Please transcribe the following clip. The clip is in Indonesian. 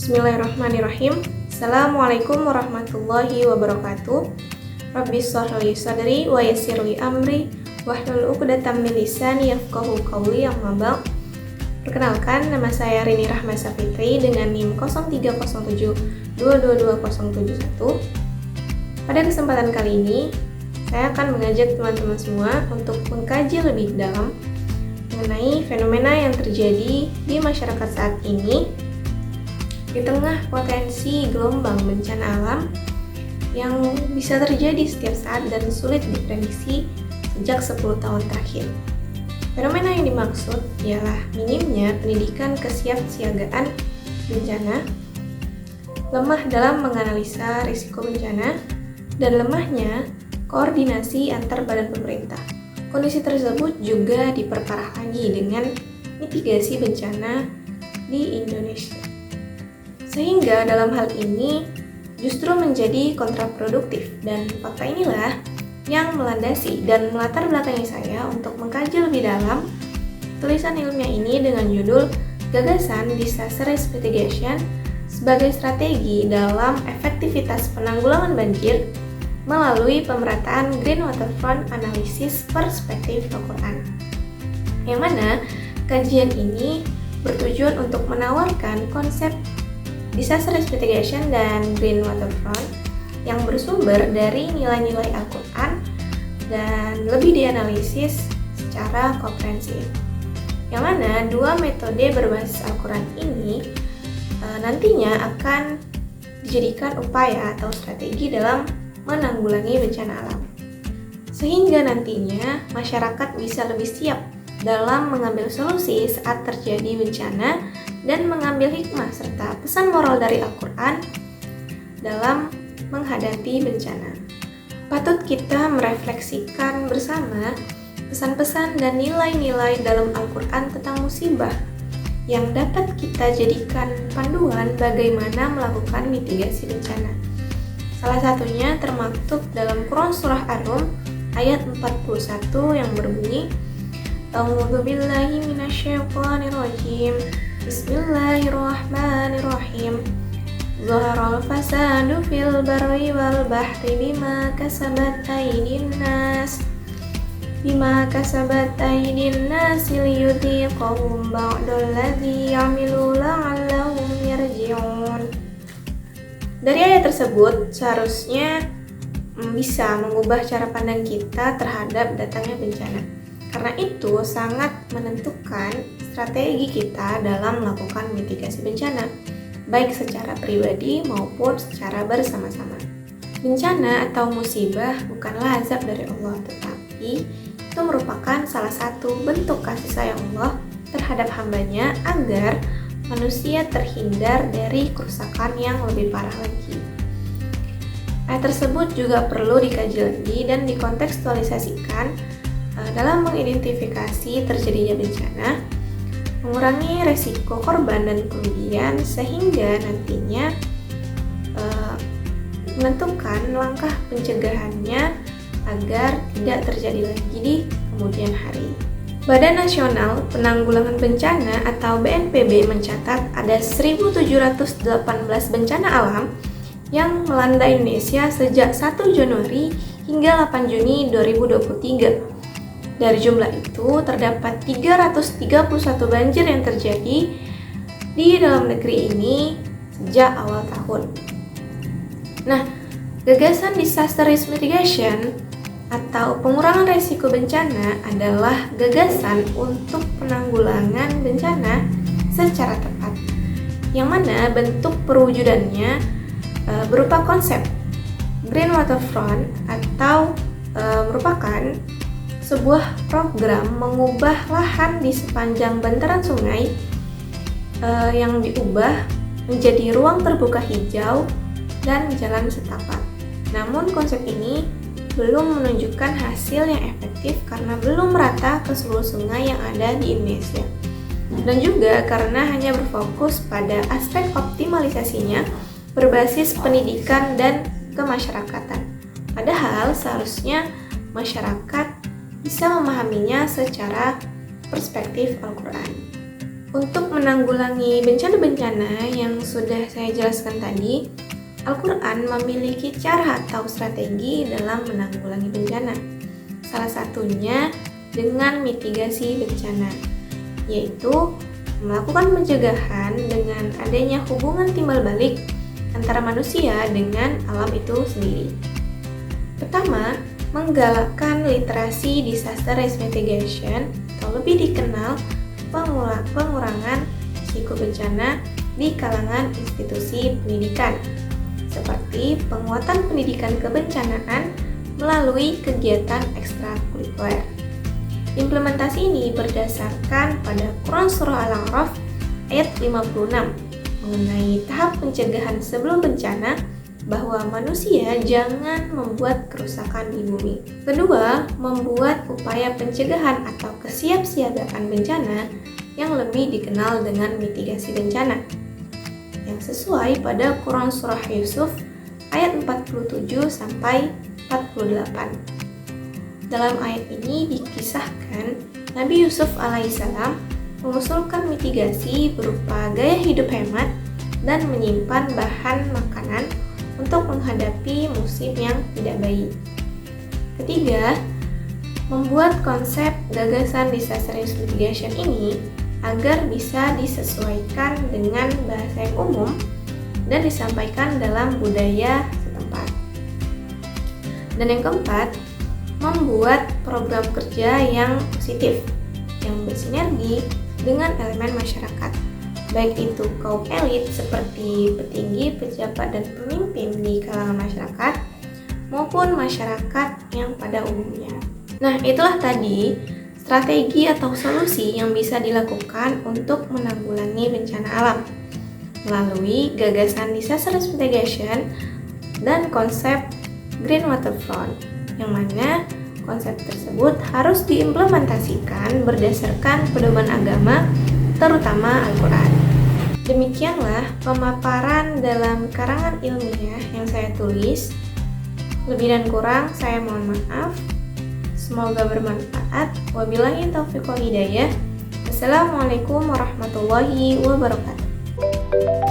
Bismillahirrahmanirrahim. Assalamualaikum warahmatullahi wabarakatuh. Rabbi shrah li sadri wa yassir li amri wahlul 'uqdatam min lisani yafqahu qawli. Amma ba'd. Perkenalkan, nama saya Rini Rahmasa Fitri dengan NIM 0307222071. Pada kesempatan kali ini, saya akan mengajak teman-teman semua untuk mengkaji lebih dalam mengenai fenomena yang terjadi di masyarakat saat ini di tengah potensi gelombang bencana alam yang bisa terjadi setiap saat dan sulit diprediksi sejak 10 tahun terakhir. Fenomena yang dimaksud ialah minimnya pendidikan kesiapsiagaan bencana, lemah dalam menganalisa risiko bencana, dan lemahnya koordinasi antar badan pemerintah. Kondisi tersebut juga diperparah lagi dengan mitigasi bencana di Indonesia. Sehingga dalam hal ini justru menjadi kontraproduktif, dan fakta inilah yang melandasi dan melatar belakangi saya untuk mengkaji lebih dalam tulisan ilmiah ini dengan judul Gagasan Disaster Risk Mitigation sebagai strategi dalam efektivitas penanggulangan banjir melalui pemerataan Green Waterfront Analysis Perspektif Al-Quran. Yang mana kajian ini bertujuan untuk menawarkan konsep Disaster Risk Mitigation dan Green Waterfront yang bersumber dari nilai-nilai Al-Quran dan lebih dianalisis secara komprehensif. Yang mana dua metode berbasis Al-Quran ini nantinya akan dijadikan upaya atau strategi dalam menanggulangi bencana alam. Sehingga nantinya masyarakat bisa lebih siap dalam mengambil solusi saat terjadi bencana dan mengambil hikmah serta pesan moral dari Al-Quran dalam menghadapi bencana. Patut kita merefleksikan bersama pesan-pesan dan nilai-nilai dalam Al-Quran tentang musibah yang dapat kita jadikan panduan bagaimana melakukan mitigasi bencana. Salah satunya termaktub dalam Quran Surah Ar-Rum ayat 41 yang berbunyi A'udzu billahi minasyaitonir rajim. Bismillahirrahmanirrahim. Zaharal fasadu fil barri wal bahri bima kasabat aydin nas liyudhiqahum ba'dalladzi 'amilu la'allahum yarji'un. Dari ayat tersebut seharusnya bisa mengubah cara pandang kita terhadap datangnya bencana. Karena itu sangat menentukan strategi kita dalam melakukan mitigasi bencana, baik secara pribadi maupun secara bersama-sama. Bencana atau musibah bukanlah azab dari Allah, tetapi itu merupakan salah satu bentuk kasih sayang Allah terhadap hambanya agar manusia terhindar dari kerusakan yang lebih parah lagi. Ayat tersebut juga perlu dikaji lagi dan dikontekstualisasikan dalam mengidentifikasi terjadinya bencana, mengurangi resiko korban dan kerugian, sehingga nantinya menentukan langkah pencegahannya agar tidak terjadi lagi di kemudian hari. Badan Nasional Penanggulangan Bencana atau BNPB mencatat ada 1.718 bencana alam yang melanda Indonesia sejak 1 Januari hingga 8 Juni 2023. Dari jumlah itu, terdapat 331 banjir yang terjadi di dalam negeri ini sejak awal tahun. Nah, gagasan Disaster Risk Mitigation atau pengurangan risiko bencana adalah gagasan untuk penanggulangan bencana secara tepat, yang mana bentuk perwujudannya berupa konsep Green Waterfront atau merupakan sebuah program mengubah lahan di sepanjang bantaran sungai yang diubah menjadi ruang terbuka hijau dan jalan setapak. Namun konsep ini belum menunjukkan hasil yang efektif karena belum merata ke seluruh sungai yang ada di Indonesia. Dan juga karena hanya berfokus pada aspek optimalisasinya berbasis pendidikan dan kemasyarakatan. Padahal seharusnya masyarakat bisa memahaminya secara perspektif Al-Quran. Untuk menanggulangi bencana-bencana yang sudah saya jelaskan tadi, Al-Quran memiliki cara atau strategi dalam menanggulangi bencana. Salah satunya dengan mitigasi bencana, yaitu melakukan pencegahan dengan adanya hubungan timbal balik antara manusia dengan alam itu sendiri. Pertama, menggalakkan literasi disaster risk mitigation atau lebih dikenal pengurangan risiko bencana di kalangan institusi pendidikan, seperti penguatan pendidikan kebencanaan melalui kegiatan ekstrakurikuler. Implementasi ini berdasarkan pada Quran Surah Al-A'raf ayat 56 mengenai tahap pencegahan sebelum bencana, bahwa manusia jangan membuat kerusakan di bumi. Kedua, membuat upaya pencegahan atau kesiapsiagaan bencana yang lebih dikenal dengan mitigasi bencana, yang sesuai pada Quran Surah Yusuf ayat 47 sampai 48. Dalam ayat ini dikisahkan Nabi Yusuf alaihissalam mengusulkan mitigasi berupa gaya hidup hemat dan menyimpan bahan makanan untuk menghadapi musim yang tidak baik. Ketiga, membuat konsep gagasan disaster risk mitigation ini agar bisa disesuaikan dengan bahasa yang umum dan disampaikan dalam budaya setempat. Dan yang keempat, membuat program kerja yang positif, yang bersinergi dengan elemen masyarakat, baik itu kaum elit seperti petinggi, pejabat, dan pemimpin di kalangan masyarakat, maupun masyarakat yang pada umumnya. Nah, itulah tadi strategi atau solusi yang bisa dilakukan untuk menanggulangi bencana alam melalui gagasan disaster risk mitigation dan konsep green waterfront, yang mana konsep tersebut harus diimplementasikan berdasarkan pedoman agama, terutama Al-Quran. Demikianlah pemaparan dalam karangan ilmiah yang saya tulis. Lebih dan kurang saya mohon maaf. Semoga bermanfaat. Wabillahi taufiq wal hidayah. Assalamualaikum warahmatullahi wabarakatuh.